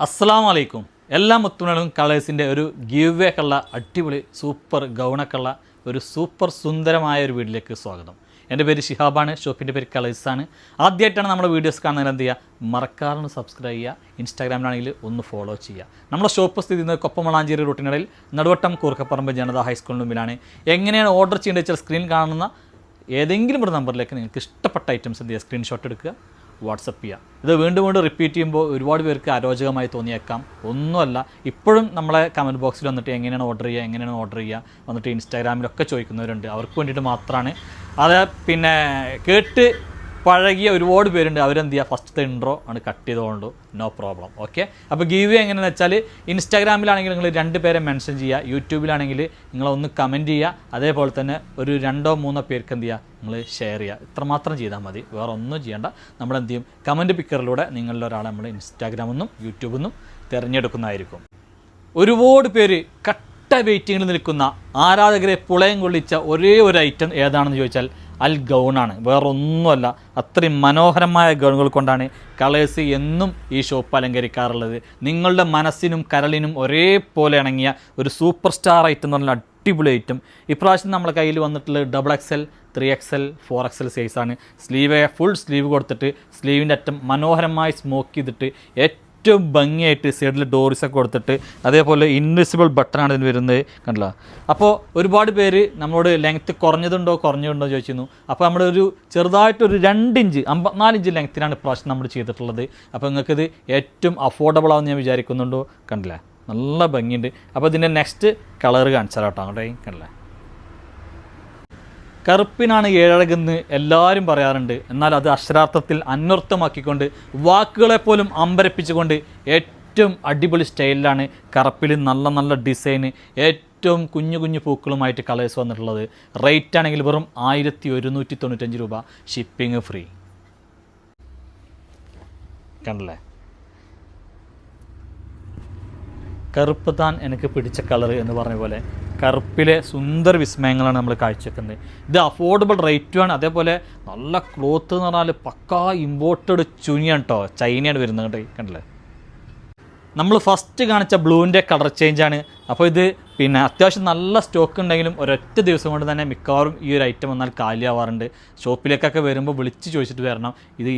അസ്സലാമു അലൈക്കും. എല്ലാ മുത്തുമണികളും കളേഴ്സിൻ്റെ ഒരു ഗീവ് വേ ഉള്ള അടിപൊളി സൂപ്പർ ഗൗണൊക്കെ ഉള്ള ഒരു സൂപ്പർ സുന്ദരമായ ഒരു വീഡിയോയിലേക്ക് സ്വാഗതം. എൻ്റെ പേര് ഷിഹാബാണ്, ഷോപ്പിൻ്റെ പേര് കളേഴ്സാണ്. ആദ്യമായിട്ടാണ് നമ്മുടെ വീഡിയോസ് കാണുന്നതിന് എന്ത് ചെയ്യുക, മറക്കാതെ സബ്സ്ക്രൈബ് ചെയ്യുക, ഇൻസ്റ്റാഗ്രാമിലാണെങ്കിൽ ഒന്ന് ഫോളോ ചെയ്യുക. നമ്മുടെ ഷോപ്പ് സ്ഥിതി ചെയ്യുന്നത് കൊപ്പമളാഞ്ചേരി റൂട്ടിനിടയിൽ നടുവട്ടം കൂർക്കപ്പറമ്പ് ജനതാ ഹൈസ്കൂളിന് മുമ്പിലാണ്. എങ്ങനെയാണ് ഓർഡർ ചെയ്യേണ്ടത് വെച്ചാൽ സ്ക്രീൻ കാണുന്ന ഏതെങ്കിലും ഒരു നമ്പറിലേക്ക് നിങ്ങൾക്ക് ഇഷ്ടപ്പെട്ട ഐറ്റംസ് എന്ത് ചെയ്യുക, സ്ക്രീൻഷോട്ട് എടുക്കുക, വാട്സപ്പ് ചെയ്യുക. ഇത് വീണ്ടും വീണ്ടും റിപ്പീറ്റ് ചെയ്യുമ്പോൾ ഒരുപാട് പേർക്ക് അരോചകമായി തോന്നിയേക്കാം. ഒന്നുമല്ല, ഇപ്പോഴും നമ്മളെ കമൻറ്റ് ബോക്സിൽ വന്നിട്ട് എങ്ങനെയാണ് ഓർഡർ ചെയ്യുക വന്നിട്ട് ഇൻസ്റ്റാഗ്രാമിലൊക്കെ ചോദിക്കുന്നവരുണ്ട്. അവർക്ക് വേണ്ടിയിട്ട് മാത്രമാണ് അത്. പിന്നെ കേട്ട് പഴകിയ ഒരുപാട് പേരുണ്ട്, അവരെന്ത് ചെയ്യുക, ഫസ്റ്റത്തെ ഇൻട്രോ ആണ് കട്ട് ചെയ്തുകൊണ്ട് നോ പ്രോബ്ലം. ഓക്കെ, അപ്പോൾ ഗീവ് എങ്ങനെയാണെന്ന് വെച്ചാൽ ഇൻസ്റ്റാഗ്രാമിലാണെങ്കിൽ നിങ്ങൾ 2 പേരെ മെൻഷൻ ചെയ്യുക, യൂട്യൂബിലാണെങ്കിൽ നിങ്ങളൊന്ന് കമൻറ്റ് ചെയ്യുക, അതേപോലെ തന്നെ ഒരു 2-3 പേർക്ക് എന്ത് ചെയ്യുക, നിങ്ങൾ ഷെയർ ചെയ്യുക. ഇത്രമാത്രം ചെയ്താൽ മതി, വേറെ ഒന്നും ചെയ്യേണ്ട. നമ്മളെന്ത് ചെയ്യും, കമൻറ്റ് പിക്കറിലൂടെ നിങ്ങളിൽ ഒരാളെ നമ്മൾ ഇൻസ്റ്റാഗ്രാമിൽ നിന്നും യൂട്യൂബിൽ നിന്നും തിരഞ്ഞെടുക്കുന്നതായിരിക്കും. ഒരുപാട് പേര് കട്ട വെയിറ്റിങ്ങിൽ നിൽക്കുന്ന ആരാധകരെ പുളയം കൊള്ളിച്ച ഒരേ ഒരു ഐറ്റം ഏതാണെന്ന് ചോദിച്ചാൽ അൽ ഗൗണാണ്. വേറൊന്നുമല്ല, അത്രയും മനോഹരമായ ഗൗണുകൾ കൊണ്ടാണ് കളേഴ്സ് എന്നും ഈ ഷോപ്പ് അലങ്കരിക്കാറുള്ളത്. നിങ്ങളുടെ മനസ്സിനും കരളിനും ഒരേപോലെ ഇണങ്ങിയ ഒരു സൂപ്പർ സ്റ്റാർ ഐറ്റം എന്ന് പറഞ്ഞാൽ അടിപൊളി ഐറ്റം. ഇപ്രാവശ്യം നമ്മുടെ കയ്യിൽ വന്നിട്ടുള്ളത് XXL, 3XL, 4XL സൈസാണ്. ഫുൾ സ്ലീവ് കൊടുത്തിട്ട് സ്ലീവിൻ്റെ അറ്റം മനോഹരമായി സ്മോക്ക് ചെയ്തിട്ട് ഏറ്റവും ഭംഗിയായിട്ട് സൈഡിൽ ഡോറിസൊക്കെ കൊടുത്തിട്ട് അതേപോലെ ഇൻവിസിബിൾ ബട്ടണാണ് ഇതിന് വരുന്നത്, കണ്ടില്ല. അപ്പോൾ ഒരുപാട് പേര് നമ്മളോട് ലെങ്ത്ത് കുറഞ്ഞതുണ്ടോ ചോദിച്ചിരുന്നു. അപ്പോൾ നമ്മളൊരു ചെറുതായിട്ടൊരു 2 ഇഞ്ച് 54 ഇഞ്ച് ലെങ്ത്തിനാണ് ഇപ്രാവശ്യം നമ്മൾ ചെയ്തിട്ടുള്ളത്. അപ്പോൾ നിങ്ങൾക്കിത് ഏറ്റവും അഫോർഡബിൾ ആവുമെന്ന് ഞാൻ വിചാരിക്കുന്നുണ്ടോ, കണ്ടില്ല, നല്ല ഭംഗിയുണ്ട്. അപ്പോൾ ഇതിൻ്റെ നെക്സ്റ്റ് കളർ കാണിച്ചാൽ കേട്ടോ, അങ്ങോട്ടേ കണ്ടില്ല. കറുപ്പിനാണ് ഏഴഴകെന്ന് എല്ലാവരും പറയാറുണ്ട്. എന്നാൽ അത് അക്ഷരാർത്ഥത്തിൽ അന്വർത്ഥമാക്കിക്കൊണ്ട് വാക്കുകളെപ്പോലും അമ്പരപ്പിച്ചുകൊണ്ട് ഏറ്റവും അടിപൊളി സ്റ്റൈലിലാണ് കറുപ്പിൽ നല്ല നല്ല ഡിസൈന്, ഏറ്റവും കുഞ്ഞു പൂക്കളുമായിട്ട് കളേഴ്സ് വന്നിട്ടുള്ളത്. റേറ്റ് ആണെങ്കിൽ വെറും 1195 രൂപ, ഷിപ്പിംഗ് ഫ്രീ. കണ്ടല്ലേ, കറുപ്പ് താൻ എനിക്ക് പിടിച്ച കളർ എന്ന് പറഞ്ഞ പോലെ കറുപ്പിലെ സുന്ദര വിസ്മയങ്ങളാണ് നമ്മൾ കാഴ്ചവെക്കുന്നത്. ഇത് അഫോർഡബിൾ റേറ്റുമാണ്. അതേപോലെ നല്ല ക്ലോത്ത് എന്ന് പറഞ്ഞാൽ പക്കാ ഇമ്പോർട്ടഡ് ചുനിയാണ് കേട്ടോ, ചൈനയാണ് വരുന്നത് കേട്ടോ, കണ്ടില്ലേ. നമ്മൾ ഫസ്റ്റ് കാണിച്ച ബ്ലൂവിൻ്റെ കളർ ചേഞ്ചാണ്. അപ്പോൾ ഇത് പിന്നെ അത്യാവശ്യം നല്ല സ്റ്റോക്ക് ഉണ്ടെങ്കിലും ഒരൊറ്റ ദിവസം കൊണ്ട് തന്നെ മിക്കവാറും ഈ ഒരു ഐറ്റം വന്നാൽ കാലിയാവാറുണ്ട്. ഷോപ്പിലേക്കൊക്കെ വരുമ്പോൾ വിളിച്ച് ചോദിച്ചിട്ട് വരണം. ഇത്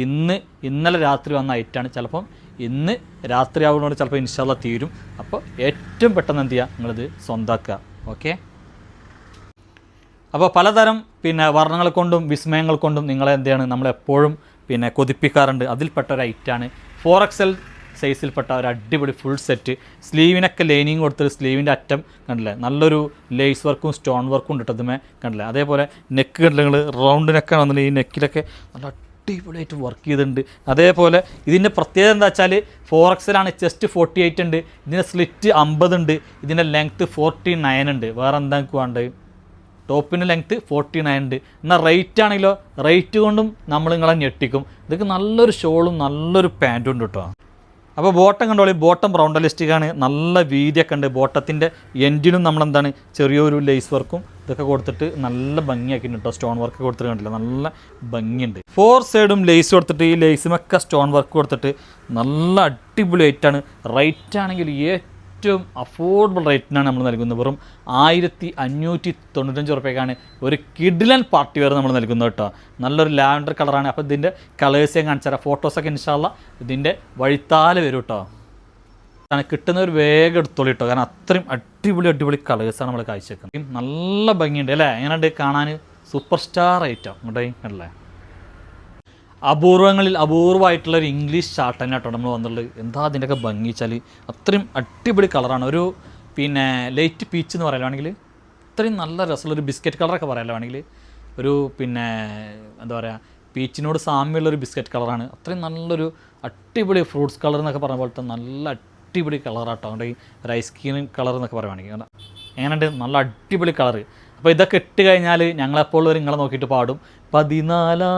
ഇന്നലെ രാത്രി വന്ന ഐറ്റമാണ്. ചിലപ്പം ഇന്ന് രാത്രി ആവുന്നതുകൊണ്ട് ചിലപ്പോൾ ഇൻഷാല്ലാ തീരും. അപ്പോൾ ഏറ്റവും പെട്ടെന്ന് എന്ത് ചെയ്യുക, നിങ്ങളിത് സ്വന്തമാക്കുക. ഓക്കെ, അപ്പോൾ പലതരം പിന്നെ വർണ്ണങ്ങൾ കൊണ്ടും വിസ്മയങ്ങൾ കൊണ്ടും നിങ്ങളെ എന്താണ് നമ്മളെപ്പോഴും പിന്നെ കൊതിപ്പിക്കാറുണ്ട്. അതിൽപ്പെട്ട ഒരു ഐറ്റമാണ് 4XL സൈസിൽപ്പെട്ട ഒരു അടിപൊളി ഫുൾ സെറ്റ്. സ്ലീവിനൊക്കെ ലൈനിങ് കൊടുത്തിട്ട് സ്ലീവിൻ്റെ അറ്റം കണ്ടില്ലേ, നല്ലൊരു ലേസ് വർക്കും സ്റ്റോൺ വർക്കും ഉണ്ട് അതുമേ, കണ്ടില്ലേ. അതേപോലെ നെക്ക് കണ്ടില്ല, നിങ്ങൾ റൗണ്ട് നെക്കാണ് വന്നില്ല, ഈ നെക്കിലൊക്കെ നല്ല അടിപൊളിയായിട്ട് വർക്ക് ചെയ്തിട്ടുണ്ട്. അതേപോലെ ഇതിൻ്റെ പ്രത്യേകത എന്താ വെച്ചാൽ 4XL ആണ്, ചെസ്റ്റ് 48 ഉണ്ട്, ഇതിൻ്റെ സ്ലിറ്റ് 50 ഉണ്ട്, ഇതിൻ്റെ ലെങ്ത്ത് 49 ഉണ്ട്. വേറെ എന്താ വേണ്ടത്, ടോപ്പിൻ്റെ ലെങ്ത്ത് 49 ഉണ്ട്. എന്നാൽ റേറ്റ് ആണെങ്കിലോ, റേറ്റ് കൊണ്ടും നമ്മൾ നിങ്ങളെ ഞെട്ടിക്കും. ഇതൊക്കെ നല്ലൊരു ഷോളും നല്ലൊരു പാൻറ്റും ഉണ്ട് കേട്ടോ. അപ്പോൾ ബോട്ടം കണ്ടോളി, ബോട്ടം ബ്രൗണ്ടലിസ്റ്റിക്കാണ്, നല്ല വീതിയൊക്കെ ഉണ്ട്. ബോട്ടത്തിൻ്റെ എൻഡിനും നമ്മളെന്താണ് ചെറിയൊരു ലേസ് വർക്കും ഇതൊക്കെ കൊടുത്തിട്ട് നല്ല ഭംഗിയാക്കിയിട്ടുണ്ട് കേട്ടോ. സ്റ്റോൺ വർക്ക് കൊടുത്തിട്ട് കണ്ടില്ല, നല്ല ഭംഗിയുണ്ട്. 4 സൈഡും ലേസ് കൊടുത്തിട്ട് ഈ ലേസുമൊക്കെ സ്റ്റോൺ വർക്ക് കൊടുത്തിട്ട് നല്ല അടിപൊളി റേറ്റാണ്. റേറ്റ് ആണെങ്കിൽ ഏറ്റവും അഫോർഡബിൾ റേറ്റിനാണ് നമ്മൾ നൽകുന്നത്. വെറും 1595 റുപ്യക്കാണ് ഒരു കിഡിലൻ പാർട്ടി വെയർ നമ്മൾ നൽകുന്നത് കേട്ടോ. നല്ലൊരു ലാവൻഡർ കളറാണ്. അപ്പോൾ ഇതിൻ്റെ കളേഴ്സ് ഞാൻ കാണിച്ചു തരാം. ഫോട്ടോസൊക്കെ ഇൻഷാല്ലാ ഇതിൻ്റെ വഴിത്താലെ വരും കേട്ടോ. കിട്ടുന്നവർ വേഗം എടുത്തോളി കേട്ടോ, കാരണം അത്രയും അടിപൊളി കളേഴ്സാണ് നമ്മൾ കാഴ്ചവെക്കുന്നത്. നല്ല ഭംഗിയുണ്ട് അല്ലേ, എങ്ങനെയുണ്ട് കാണാൻ, സൂപ്പർ സ്റ്റാർ ഐറ്റം ഇങ്ങോട്ടേ അല്ലേ. അപൂർവമായിട്ടുള്ളൊരു ഇംഗ്ലീഷ് ഷാർട്ട് തന്നെ കേട്ടോ നമ്മൾ വന്നിട്ടുള്ളത്. എന്താ അതിൻ്റെയൊക്കെ ഭംഗി വെച്ചാൽ അത്രയും അടിപൊളി കളറാണ്. ഒരു പിന്നെ ലൈറ്റ് പീച്ച് എന്ന് പറയാലോ ആണെങ്കിൽ, അത്രയും നല്ല രസമുള്ളൊരു ബിസ്ക്കറ്റ് കളറൊക്കെ പറയാലോ ആണെങ്കിൽ, ഒരു പിന്നെ എന്താ പറയുക, പീച്ചിനോട് സാമ്യമുള്ളൊരു ബിസ്ക്കറ്റ് കളറാണ്. അത്രയും നല്ലൊരു അടിപൊളി ഫ്രൂട്ട്സ് കളർ എന്നൊക്കെ പറഞ്ഞ പോലത്തെ നല്ല അടിപൊളി കളറാട്ടോ. അതുകൊണ്ട് ഒരു ഐസ്ക്രീം കളർ എന്നൊക്കെ പറയുവാണെങ്കിൽ എങ്ങനെയുണ്ട്, നല്ല അടിപൊളി കളറ്. അപ്പോൾ ഇതൊക്കെ ഇട്ട് കഴിഞ്ഞാൽ ഞങ്ങളെപ്പോൾ ഒരു നിങ്ങളെ നോക്കിയിട്ട് പാടും, 14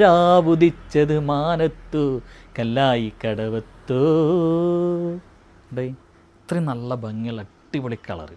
രാവുദിച്ചത് മാനത്തു കല്ലായി കടവത്തോ. ഇത്രയും നല്ല ഭംഗിയുള്ള അടിപൊളി കളറ്.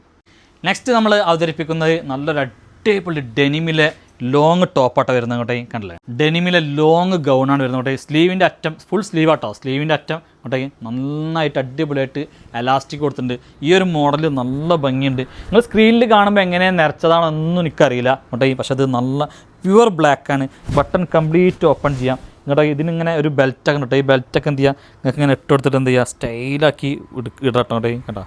നെക്സ്റ്റ് നമ്മൾ അവതരിപ്പിക്കുന്നത് നല്ലൊരു അടിപൊളി ഡെനിമിലെ ലോങ് ടോപ്പാട്ടോ വരുന്നത് അങ്ങോട്ടേ കണ്ടില്ലേ. ഡെനിമിലെ ലോങ് ഗൗണാണ് വരുന്നത് അങ്ങോട്ടേ. സ്ലീവിൻ്റെ അറ്റം ഫുൾ സ്ലീവ് ആട്ടോ. സ്ലീവിൻ്റെ അറ്റം അങ്ങോട്ടേ നന്നായിട്ട് അടിപൊളിയായിട്ട് എലാസ്റ്റിക് കൊടുത്തിട്ടുണ്ട്. ഈ ഒരു മോഡൽ നല്ല ഭംഗിയുണ്ട്. നിങ്ങൾ സ്ക്രീനിൽ കാണുമ്പോൾ എങ്ങനെ നിറച്ചതാണെന്നൊന്നും എനിക്കറിയില്ല അങ്ങോട്ടേ. പക്ഷെ അത് നല്ല പ്യുവർ ബ്ലാക്കാണ്. ബട്ടൺ കംപ്ലീറ്റ് ഓപ്പൺ ചെയ്യാം ഇങ്ങോട്ടേ. ഇതിനിങ്ങനെ ഒരു ബെൽറ്റൊക്കെ കേട്ടോ. ഈ ബെൽറ്റൊക്കെ എന്ത് ചെയ്യുക, നിങ്ങൾക്ക് ഇങ്ങനെ ഇട്ട് കൊടുത്തിട്ട് എന്ത് ചെയ്യുക, സ്റ്റൈലാക്കി ഇടട്ടോ കേട്ടോ. കേട്ടോ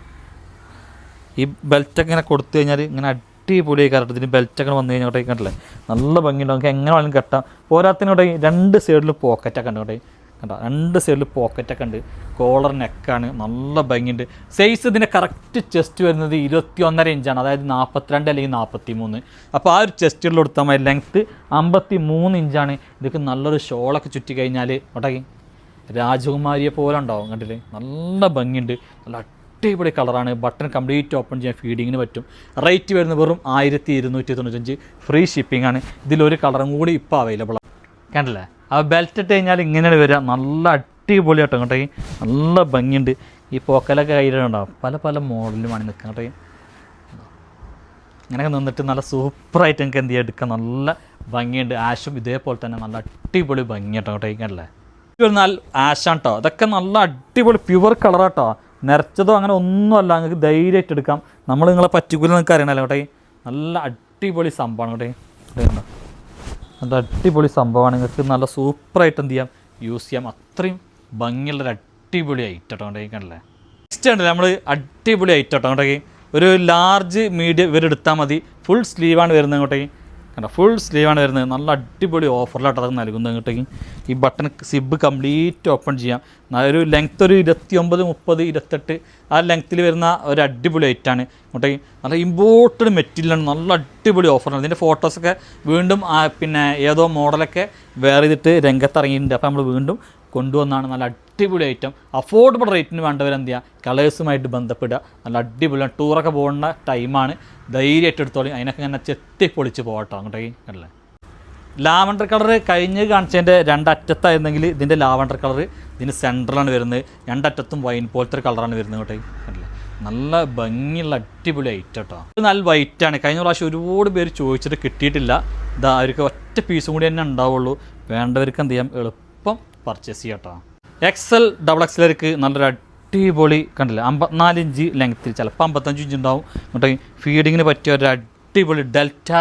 ഈ ബെൽറ്റൊക്കെ ഇങ്ങനെ കൊടുത്തു കഴിഞ്ഞാൽ ഇങ്ങനെ അടിപൊളിയായി കറക്റ്റ്. ഇതിന് ബെൽറ്റൊക്കെ വന്നു കഴിഞ്ഞാൽ കേട്ടോ കണ്ടില്ലേ നല്ല ഭംഗിയുണ്ട്. നമുക്ക് എങ്ങനെ വേണമെങ്കിലും കെട്ടാം. പോരാത്തിനോട്ടെ രണ്ട് സൈഡിൽ പോക്കറ്റൊക്കെ ഉണ്ട് കേട്ടോ. കണ്ടോ രണ്ട് സൈഡിൽ പോക്കറ്റൊക്കെ ഉണ്ട്. കോളർ നെക്കാണ്, നല്ല ഭംഗിയുണ്ട്. സൈസ് ഇതിൻ്റെ കറക്റ്റ് ചെസ്റ്റ് വരുന്നത് 21.5 ഇഞ്ചാണ്, അതായത് 42 അല്ലെങ്കിൽ 43. അപ്പോൾ ആ ഒരു ചെസ്റ്റിൽ കൊടുത്താൽ മതി. ലെങ്ത്ത് 53 ഇഞ്ചാണ്. ഇതൊക്കെ നല്ലൊരു ഷോളൊക്കെ ചുറ്റി കഴിഞ്ഞാൽ കേട്ടോ രാജകുമാരിയെ പോലെ ഉണ്ടാവും കണ്ടില്ലേ. നല്ല ഭംഗിയുണ്ട്, നല്ല അടിപൊളി കളറാണ്. ബട്ടൺ കംപ്ലീറ്റ് ഓപ്പൺ ചെയ്യാൻ ഫീഡിങ്ങിന് പറ്റും. റേറ്റ് വരുന്നത് വെറും 1295. ഫ്രീ ഷിപ്പിംഗ് ആണ്. ഇതിലൊരു കളറും കൂടി ഇപ്പോൾ അവൈലബിൾ ആണ്. കണ്ടില്ലേ ആ ബെൽറ്റ് ഇട്ട് കഴിഞ്ഞാൽ ഇങ്ങനെയാണ് വരിക. നല്ല അടിപൊളിയാട്ടോ കേട്ടോ. നല്ല ഭംഗിയുണ്ട്. ഈ പോക്കലൊക്കെ കയ്യിലുണ്ടാവും. പല പല മോഡലുമാണ് നിൽക്കുക കേട്ടോ. ഇങ്ങനെയൊക്കെ നിന്നിട്ട് നല്ല സൂപ്പറായിട്ട് നിങ്ങൾക്ക് എന്ത് ചെയ്യാൻ എടുക്കാം. നല്ല ഭംഗിയുണ്ട്. ആഷും ഇതേപോലെ തന്നെ നല്ല അടിപൊളി ഭംഗിയാട്ടോ കേട്ടോ. കണ്ടില്ലേ എന്നാൽ ആഷാണ് കേട്ടോ. അതൊക്കെ നല്ല അടിപൊളി പ്യുവർ കളറാട്ടോ. നിറച്ചതോ അങ്ങനെ ഒന്നുമല്ല. നിങ്ങൾക്ക് ധൈര്യമായിട്ട് എടുക്കാം. നമ്മൾ നിങ്ങളെ പറ്റിക്കൂല നിങ്ങൾക്ക് അറിയണമല്ലോ കേട്ടോ. നല്ല അടിപൊളി സംഭവമാണ് കേട്ടോ. നല്ല അടിപൊളി സംഭവമാണ്. നിങ്ങൾക്ക് നല്ല സൂപ്പറായിട്ട് എന്ത് ചെയ്യാം, യൂസ് ചെയ്യാം. അത്രയും ഭംഗിയുള്ളൊരു അടിപൊളി ഐറ്റം കേട്ടോ. കണ്ടില്ലേ നെക്സ്റ്റ് ഉണ്ടല്ലോ നമ്മൾ അടിപൊളി ഐറ്റം കേട്ടോ. ഒരു ലാർജ് മീഡിയം ഇവരെടുത്താൽ മതി. ഫുൾ സ്ലീവാണ് വരുന്നത് ഇങ്ങോട്ടേക്ക്. കണ്ടോ ഫുൾ സ്ലീവാണ് വരുന്നത്. നല്ല അടിപൊളി ഓഫറിലായിട്ട് അതൊക്കെ നൽകുന്നത് ഇങ്ങോട്ടേക്ക്. ഈ ബട്ടൺ സിബ് കംപ്ലീറ്റ് ഓപ്പൺ ചെയ്യാം. ഒരു ലെങ്ത്ത് ഒരു 29, 30, 28 ആ ലെങ്ത്തിൽ വരുന്ന ഒരു അടിപൊളി ഐറ്റാണ് ഇങ്ങോട്ടേക്ക്. നല്ല ഇമ്പോർട്ടഡ് മെറ്റീരിയലാണ്. നല്ല അടിപൊളി ഓഫറാണ്. ഇതിൻ്റെ ഫോട്ടോസൊക്കെ വീണ്ടും പിന്നെ ഏതോ മോഡലൊക്കെ വേറെ ചെയ്തിട്ട് രംഗത്തിറങ്ങിയിട്ടുണ്ട്. അപ്പോൾ നമ്മൾ വീണ്ടും കൊണ്ടുവന്നാണ്. നല്ല അടിപൊളി ഐറ്റം. അഫോർഡബിൾ റേറ്റിന് വേണ്ടവരെന്ത് ചെയ്യുക, കളേഴ്സുമായിട്ട് ബന്ധപ്പെടുക. നല്ല അടിപൊളിയാണ്. ടൂറൊക്കെ പോകുന്ന ടൈമാണ്. ധൈര്യമായിട്ട് എടുത്തോളി. അതിനൊക്കെ ഇങ്ങനെ ചെത്തി പൊളിച്ച് പോകട്ടോ അങ്ങോട്ടേക്ക്. കണ്ടില്ലേ ലാവണ്ടർ കളർ കഴിഞ്ഞ് കാണിച്ചതിൻ്റെ രണ്ടറ്റത്തായിരുന്നെങ്കിൽ ഇതിൻ്റെ ലാവണ്ടർ കളർ ഇതിന് സെൻറ്ററിലാണ് വരുന്നത്. രണ്ടറ്റത്തും വൈൻ പോലത്തെ ഒരു കളറാണ് വരുന്നത് അങ്ങോട്ടേക്ക്. കണ്ടില്ലേ നല്ല ഭംഗിയുള്ള അടിപൊളി ഐറ്റം കേട്ടോ. ഇത് നല്ല വൈറ്റാണ്. കഴിഞ്ഞ പ്രാവശ്യം ഒരുപാട് പേര് ചോദിച്ചിട്ട് കിട്ടിയിട്ടില്ല. ഇതാ അവർക്ക് ഒറ്റ പീസും കൂടി തന്നെ ഉണ്ടാവുള്ളൂ. വേണ്ടവർക്ക് എന്ത് ചെയ്യാം, എളുപ്പം പർച്ചേസ് ചെയ്യാം കേട്ടോ. XL XXLർക്ക് നല്ലൊരു അടിപൊളി കണ്ടില്ല 54 ഇഞ്ച് ലെങ്ത്തിൽ, ചിലപ്പോൾ 55 ഇഞ്ച് ഉണ്ടാവും ഇങ്ങോട്ടേ. ഫീഡിങ്ങിന് പറ്റിയ ഒരു അടിപൊളി ഡെൽറ്റ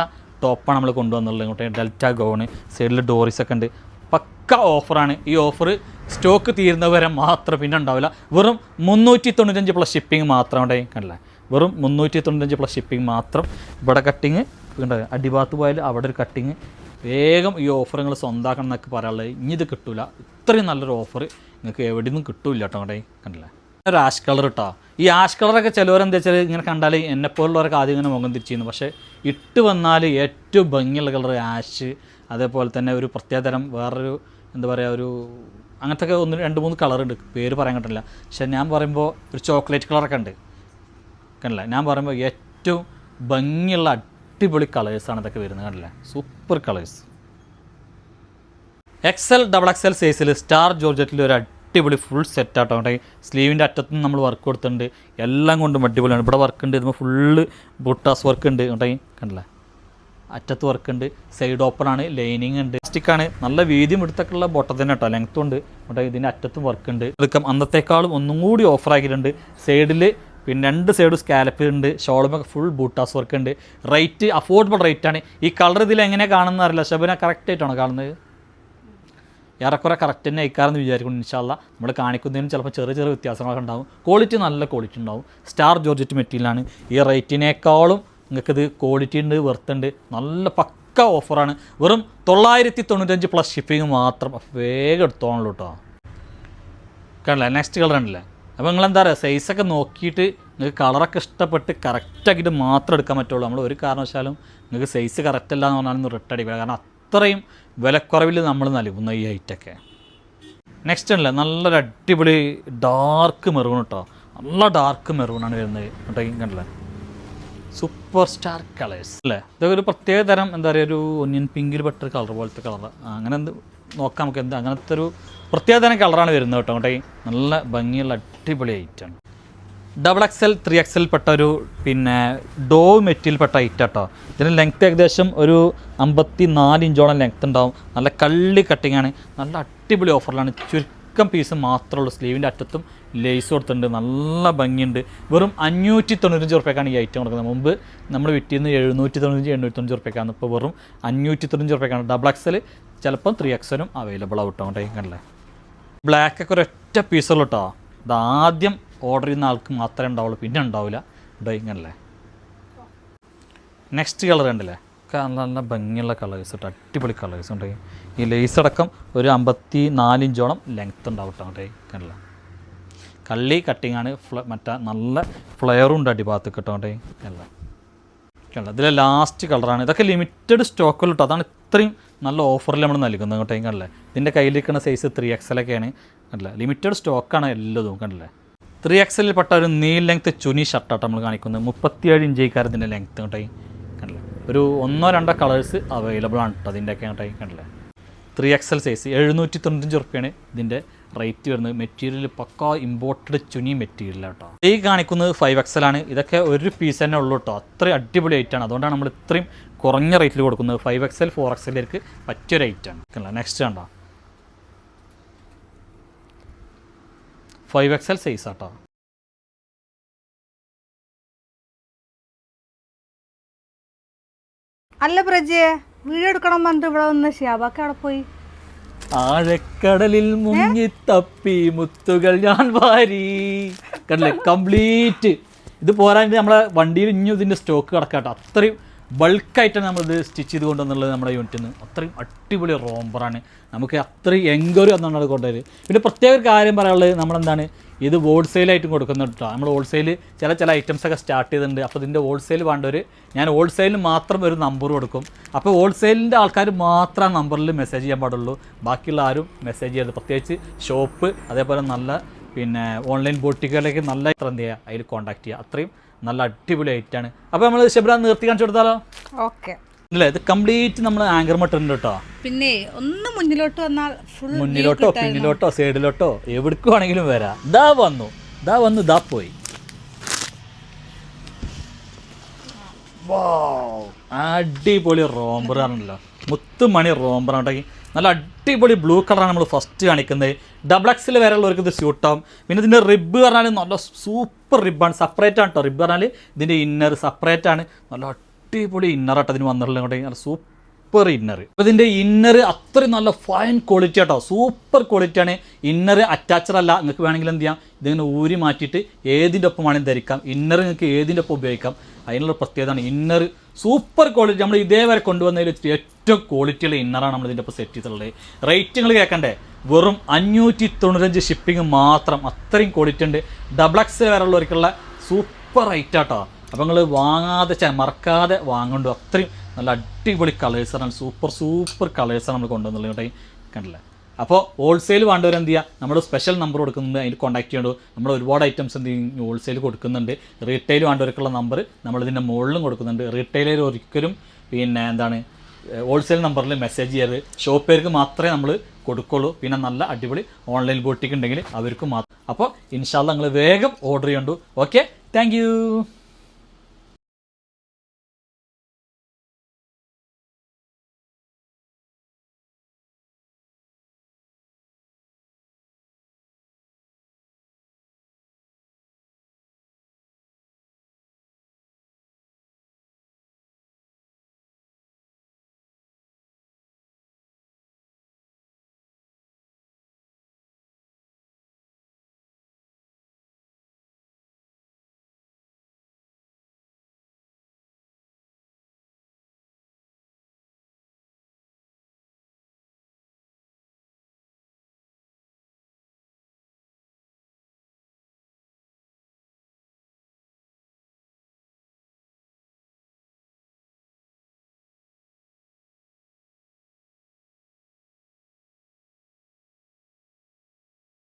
ടോപ്പാണ് നമ്മൾ കൊണ്ടുവന്നുള്ളത് ഇങ്ങോട്ടേ. ഡെൽറ്റ ഗൗണ്, സൈഡിൽ ഡോറിസൊക്കെ ഉണ്ട്. പക്ക ഓഫറാണ്. ഈ ഓഫർ സ്റ്റോക്ക് തീരുന്നവരെ മാത്രം പിന്നെ ഉണ്ടാവില്ല. വെറും 395 പ്ലസ് ഷിപ്പിംഗ് മാത്രം അവിടെ കണ്ടില്ല. വെറും 395 പ്ലസ് ഷിപ്പിംഗ് മാത്രം. ഇവിടെ കട്ടിങ് ഉണ്ടാകും. അടിഭാഗത്ത് പോയാൽ അവിടെ ഒരു കട്ടിങ്. വേഗം ഈ ഓഫർ നിങ്ങൾ സ്വന്തമാക്കണം എന്നൊക്കെ പറയാനുള്ളത്. ഇനി ഇത് കിട്ടില്ല. ഇത്രയും നല്ലൊരു ഓഫർ നിങ്ങൾക്ക് എവിടെ നിന്നും കിട്ടില്ല കേട്ടോ അവിടെ കണ്ടില്ല. ഒരു ആഷ് കളർ കേട്ടോ. ഈ ആഷ് കളറൊക്കെ ചിലവരെന്താ വെച്ചാൽ ഇങ്ങനെ കണ്ടാൽ എന്നെപ്പോലുള്ളവരൊക്കെ ആദ്യം ഇങ്ങനെ മുഖം തിരിച്ചിരുന്നു. പക്ഷേ ഇട്ട് വന്നാൽ ഏറ്റവും ഭംഗിയുള്ള കളർ ആഷ്. അതേപോലെ തന്നെ ഒരു പ്രത്യേകതരം വേറൊരു എന്താ പറയുക, ഒരു അങ്ങനത്തെ ഒക്കെ 2, 3 കളറുണ്ട്. പേര് പറയാൻ കിട്ടില്ല. പക്ഷെ ഞാൻ പറയുമ്പോൾ ഒരു ചോക്ലേറ്റ് കളറൊക്കെ ഉണ്ട് കണ്ടില്ല. ഞാൻ പറയുമ്പോൾ ഏറ്റവും ഭംഗിയുള്ള അടിപൊളി കളേഴ്സാണ് ഇതൊക്കെ വരുന്നത് കണ്ടില്ലേ. Super colours. XL XXL സൈസിൽ സ്റ്റാർ ജോർജറ്റിൽ ഒരു അടിപൊളി ഫുൾ സെറ്റ് ആട്ടോ. സ്ലീവിൻ്റെ അറ്റത്തും നമ്മൾ വർക്ക് കൊടുത്തിട്ടുണ്ട്. എല്ലാം കൊണ്ടും അടിപൊളിയാണ്. ഇവിടെ വർക്ക് ഉണ്ട്. ഇതിപ്പോൾ ഫുള്ള് ബുട്ടാസ് വർക്ക് ഉണ്ട് കണ്ടില്ലേ. അറ്റത്ത് വർക്ക് ഉണ്ട്. സൈഡ് ഓപ്പൺ ആണ്. ലൈനിങ് ഉണ്ട്. പ്ലാസ്റ്റിക്കാണ്. നല്ല വീതിയും എടുത്തൊക്കെയുള്ള ബോട്ടം തന്നെ കേട്ടോ. ലെങ്ത്തും ഉണ്ട്. ഇതിൻ്റെ അറ്റത്തും വർക്ക് ഉണ്ട്. എടുക്കാം അന്നത്തേക്കാളും ഒന്നും കൂടി ഓഫറാക്കിയിട്ടുണ്ട്. സൈഡിൽ പിന്നെ 2 സൈഡും സ്കാലപ്പ് ഉണ്ട്. ഷോളുമൊക്കെ ഫുൾ ബൂട്ടാസ് വർക്ക് ഉണ്ട്. റേറ്റ് അഫോർഡബിൾ റേറ്റാണ്. ഈ കളർ ഇതിൽ എങ്ങനെ കാണുന്ന അറിയില്ല. ഷബന കറക്റ്റായിട്ടാണോ കാണുന്നത്? ഏറെക്കുറെ കറക്റ്റ് തന്നെ അയക്കാറെന്ന് വിചാരിക്കുന്നു. ഇൻഷാ അല്ലാഹ് നമ്മൾ കാണിക്കുന്നതിനും ചിലപ്പോൾ ചെറിയ ചെറിയ വ്യത്യാസങ്ങളൊക്കെ ഉണ്ടാവും. ക്വാളിറ്റി നല്ല ക്വാളിറ്റി ഉണ്ടാവും. സ്റ്റാർ ജോർജറ്റ് മെറ്റീരിയലാണ്. ഈ റേറ്റിനേക്കാളും നിങ്ങൾക്കിത് ക്വാളിറ്റി ഉണ്ട്, വെർത്തുണ്ട്. നല്ല പക്ക ഓഫറാണ്. വെറും 995 പ്ലസ് ഷിപ്പിംഗ് മാത്രം. വേഗം എടുത്തോളൂ കേട്ടോ. കണ്ടില്ലേ നെക്സ്റ്റ് കളർ ഉണ്ടല്ലേ. അപ്പോൾ നിങ്ങളെന്താ പറയുക, സൈസൊക്കെ നോക്കിയിട്ട് നിങ്ങൾക്ക് കളറൊക്കെ ഇഷ്ടപ്പെട്ട് കറക്റ്റാക്കിയിട്ട് മാത്രം എടുക്കാൻ പറ്റുള്ളൂ. നമ്മൾ ഒരു കാരണവശാലും നിങ്ങൾക്ക് സൈസ് കറക്റ്റ് അല്ല എന്ന് പറഞ്ഞാൽ റിട്ടേൺ അടിക്കുക. കാരണം അത്രയും വിലക്കുറവിൽ നമ്മൾ നൽകുന്ന ഈ ഐറ്റൊക്കെ. നെക്സ്റ്റ് ഉണ്ടല്ലേ നല്ലൊരു അടിപൊളി ഡാർക്ക് മെറൂൺ കേട്ടോ. നല്ല ഡാർക്ക് മെറൂണാണ് വരുന്നത് കേട്ടോ. കണ്ടില്ലേ സൂപ്പർ സ്റ്റാർ കളേഴ്സ് അല്ലേ. ഇതൊക്കെ ഒരു പ്രത്യേക തരം എന്താ പറയുക, ഒരു ഒന്നിയൻ പിങ്കിൽ പെട്ടൊരു കളർ പോലത്തെ കളർ. അങ്ങനെ എന്ത് നോക്കാം നമുക്ക്. എന്താ അങ്ങനത്തെ ഒരു പ്രത്യേക തരം കളറാണ് വരുന്നത് കേട്ടോ. നല്ല ഭംഗിയുള്ള അടിപൊളി ഐറ്റമാണ്. XXL 3XL പെട്ട ഒരു പിന്നെ ഡോവ് മെറ്റീരിയൽ പെട്ട ഐറ്റം കേട്ടോ. ഇതിന് ലെങ്ത്ത് ഏകദേശം ഒരു 54 ഇഞ്ചോളം ലെങ്ത്ത് ഉണ്ടാവും. നല്ല കള്ളി കട്ടിങ്ങാണ്. നല്ല അടിപൊളി ഓഫറിലാണ്. ചുരുക്കം പീസ് മാത്രമേ ഉള്ളൂ. സ്ലീവിൻ്റെ അറ്റത്തും ലേസ് കൊടുത്തിട്ടുണ്ട്. നല്ല ഭംഗിയുണ്ട്. വെറും 595 റുപ്യക്കാണ് ഈ ഐറ്റം കൊടുക്കുന്നത്. മുമ്പ് നമ്മൾ വിറ്റിന്ന് 795 895 റുപ്യക്കാണ്. ഇപ്പോൾ വെറും 595 റുപ്യക്കാണ്. XXL ചിലപ്പം 3XLും അവൈലബിൾ ആവട്ടോ. കണ്ടല്ലേ ബ്ലാക്കൊക്കെ ഒരൊറ്റ പീസുള്ളൂ കേട്ടോ. ഇതാദ്യം ഓർഡർ ചെയ്യുന്ന ആൾക്ക് മാത്രമേ ഉണ്ടാവുള്ളൂ, പിന്നെ ഉണ്ടാവില്ല. ഇങ്ങനല്ലേ നെക്സ്റ്റ് കളർ ഉണ്ടല്ലേ നല്ല നല്ല ഭംഗിയുള്ള കളേഴ്സ് കേട്ടോ. അടിപൊളി കളേഴ്സ് ഉണ്ട്. ഈ ലേസ് അടക്കം ഒരു 54 ഇഞ്ചോളം ലെങ്ത്ത് ഉണ്ടാവും കേട്ടോ. കണ്ടല്ലേ കള്ളി കട്ടിങ്ങാണ്. മറ്റേ നല്ല ഫ്ലെയറും ഉണ്ട് അടിഭാഗത്ത് കേട്ടോണ്ടേ. അല്ല കണ്ട ഇതിലെ ലാസ്റ്റ് കളറാണ്. ഇതൊക്കെ ലിമിറ്റഡ് സ്റ്റോക്കുകൾ കേട്ടോ. അതാണ് ഇത്രയും നല്ല ഓഫറിൽ നമ്മൾ നൽകുന്നത് കേട്ടോ. കണ്ടല്ലേ ഇതിൻ്റെ കയ്യിലിരിക്കുന്ന സൈസ് 3XL ഒക്കെയാണ്. കണ്ടല്ലേ ലിമിറ്റഡ് സ്റ്റോക്കാണ് എല്ലതും. കണ്ടല്ലേ 3XL പെട്ട ഒരു നീൽ ലെങ്ത്ത് ചുനി ഷർട്ടാട്ടോ നമ്മൾ കാണിക്കുന്നത്. 37 ഇഞ്ചേക്കാർ ഇതിൻ്റെ ലെങ്ത്ത് കേട്ടോ. കണ്ടല്ലേ ഒരു 1-2 കളേഴ്സ് അവൈലബിൾ ആണ് കേട്ടോ അതിൻ്റെയൊക്കെ കേട്ടോ. കണ്ടല്ലേ 3XL സൈസ് 795 റുപ്യാണ് ഇതിൻ്റെ റേറ്റ് വരുന്നത്. മെറ്റീരിയൽ പക്കാ ഇമ്പോർട്ടഡ് ചുനി മെറ്റീരിയൽ കേട്ടോ. ഈ കാണിക്കുന്നത് 5XL ആണ്. ഇതൊക്കെ ഒരു പീസ് തന്നെ ഉള്ളൂ കേട്ടോ. അത്രയും അടിപൊളി ഐറ്റാണ്. അതുകൊണ്ടാണ് നമ്മൾ ഇത്രയും കുറഞ്ഞ റേറ്റിൽ കൊടുക്കുന്നത്. 5XL 4XLർക്ക് പറ്റിയൊരു ഐറ്റാണ്. നെക്സ്റ്റ് കണ്ടോ 5XL സൈസ് ആട്ടോ. അല്ല പ്രജയെ വീഡിയോ എടുക്കണം പറഞ്ഞിട്ട് ഇവിടെ വന്ന് ഷിയാബാക്ക് അവിടെ പോയി. ആഴക്കടലിൽ മുങ്ങി തപ്പി മുത്തുകൾ ഞാൻ വാരി. കണ്ടില്ലേ കംപ്ലീറ്റ് ഇത് പോരാണ്ട് നമ്മളെ വണ്ടിയിൽ ഇനിയും ഇതിൻ്റെ സ്റ്റോക്ക് കിടക്കാട്ടോ. അത്രയും ബൾക്കായിട്ടാണ് നമ്മളിത് സ്റ്റിച്ച് ചെയ്ത് കൊണ്ടുവന്നുള്ളത് നമ്മുടെ യൂണിറ്റിൽ നിന്ന്. അത്രയും അടിപൊളി റോംബറാണ്. നമുക്ക് അത്രയും എൻക്വയറി വന്നുകൊണ്ടാണ് കൊണ്ടുവരുന്നത്. പിന്നെ പ്രത്യേക ഒരു കാര്യം പറയാനുള്ളത് നമ്മളെന്താണ് ഇത് ഹോൾസെയിലായിട്ടും കൊടുക്കുന്നുണ്ട് കേട്ടോ. നമ്മൾ ഹോൾസെയിൽ ചില ഐറ്റംസൊക്കെ സ്റ്റാർട്ട് ചെയ്തിട്ടുണ്ട്. അപ്പോൾ ഇതിൻ്റെ ഹോൾസെയിൽ വേണ്ടവർ ഞാൻ ഹോൾസെയിലിന് മാത്രം ഒരു നമ്പർ കൊടുക്കും. അപ്പോൾ ഹോൾസെയിലിൻ്റെ ആൾക്കാർ മാത്രം ആ നമ്പറിൽ മെസ്സേജ് ചെയ്യാൻ പാടുള്ളൂ. ബാക്കിയുള്ള ആരും മെസ്സേജ് ചെയ്യരുത്. പ്രത്യേകിച്ച് ഷോപ്പ് അതേപോലെ നല്ല പിന്നെ ഓൺലൈൻ ബോട്ടിക്കുകളിലേക്ക് നല്ല എന്ത് ചെയ്യുക അതിൽ കോൺടാക്ട് ചെയ്യുക. അത്രയും നല്ല അടിപൊളി ഐറ്റാണ്. അപ്പോൾ നമ്മൾ ഷെബ്ര നിർത്തി കാണിച്ചു കൊടുത്താലോ? ഓക്കെ അല്ലേ ഇത് കംപ്ലീറ്റ് നമ്മൾ ആങ്കർ മട്ടുണ്ട് കേട്ടോ. പിന്നെ ഒന്ന് മുന്നിലോട്ട് വന്നാൽ മുന്നിലോട്ടോ പിന്നിലോട്ടോ സൈഡിലോട്ടോ എവിടേക്ക് വേണമെങ്കിലും വരാം. ഇതാ വന്നു ഇതാ പോയി. അടിപൊളി റോംബറാണല്ലോ. മുത്തുമണി റോംബറാണ്. നല്ല അടിപൊളി ബ്ലൂ കളറാണ് നമ്മൾ ഫസ്റ്റ് കാണിക്കുന്നത്. XXL വരെ ഉള്ളവർക്ക് ഇത് സ്യൂട്ടാവും. പിന്നെ ഇതിൻ്റെ റിബ് പറഞ്ഞാൽ നല്ല സൂപ്പർ റിബാണ്. സെപ്പറേറ്റ് ആണ് കേട്ടോ. റിബ് പറഞ്ഞാൽ ഇതിൻ്റെ ഇന്നർ സെപ്പറേറ്റ് ആണ്. നല്ല അടിപൊളി ഇന്നറാട്ടോ അതിന് വന്നിട്ടുള്ളത്. നല്ല സൂപ്പർ ഇന്നർ. അപ്പോൾ ഇതിൻ്റെ ഇന്നർ അത്രയും നല്ല ഫൈൻ ക്വാളിറ്റി ആട്ടോ. സൂപ്പർ ക്വാളിറ്റിയാണ്. ഇന്നർ അറ്റാച്ചഡ് അല്ല. നിങ്ങൾക്ക് വേണമെങ്കിൽ എന്ത് ചെയ്യാം ഇതിങ്ങനെ ഊരി മാറ്റിയിട്ട് ഏതിൻ്റെ ഒപ്പം വേണമെങ്കിൽ ധരിക്കാം. ഇന്നർ നിങ്ങൾക്ക് ഏതിൻ്റെ ഒപ്പം ഉപയോഗിക്കാം. അതിനുള്ള പ്രത്യേകതയാണ്. Inner super quality. നമ്മൾ ഇതേവരെ കൊണ്ടുവന്നതിൽ ഏറ്റവും ക്വാളിറ്റിയുള്ള ഇന്നറാണ് നമ്മൾ ഇതിൻ്റെ ഒപ്പം സെറ്റ് ചെയ്തിട്ടുള്ളത്. റേറ്റുകൾ കേൾക്കണ്ടേ വെറും 595 ഷിപ്പിംഗ് മാത്രം. അത്രയും ക്വാളിറ്റി ഉണ്ട്. XXL വരെ ഉള്ളവർക്കുള്ള സൂപ്പർ റേറ്റ് ആട്ടോ. അപ്പോൾ നിങ്ങൾ വാങ്ങാതെ മറക്കാതെ വാങ്ങുന്നുണ്ട്. അത്രയും നല്ല അടിപൊളി കളേഴ്സാണ്. സൂപ്പർ കളേഴ്സാണ് നമ്മൾ കൊണ്ടുവന്നുള്ളത് കേട്ടോ. കണ്ടില്ലേ അപ്പോൾ ഹോൾസെയിൽ വേണ്ടവർ എന്ത് ചെയ്യുക നമ്മൾ സ്പെഷ്യൽ നമ്പർ കൊടുക്കുന്നുണ്ട്. അതിൽ കോൺടാക്ട് ചെയ്യേണ്ടു. നമ്മൾ ഒരുപാട് ഐറ്റംസ് എന്ത് ചെയ്യും ഹോൾസെയിൽ കൊടുക്കുന്നുണ്ട്. റീറ്റെയിൽ വേണ്ടവർക്കുള്ള നമ്പർ നമ്മളിതിൻ്റെ മുകളിലും കൊടുക്കുന്നുണ്ട്. റീറ്റെയിലിൽ ഒരിക്കലും പിന്നെ എന്താണ് ഹോൾസെയിൽ നമ്പറിൽ മെസ്സേജ് ചെയ്യരുത്. ഷോപ്പേർക്ക് മാത്രമേ നമ്മൾ കൊടുക്കുള്ളൂ. പിന്നെ നല്ല അടിപൊളി ഓൺലൈൻ ബോട്ടിക്ക് ഉണ്ടെങ്കിൽ അവർക്ക് മാത്രം. അപ്പോൾ ഇൻഷാ അല്ലാഹ് നിങ്ങൾ വേഗം ഓർഡർ ചെയ്യണ്ടു. Okay thank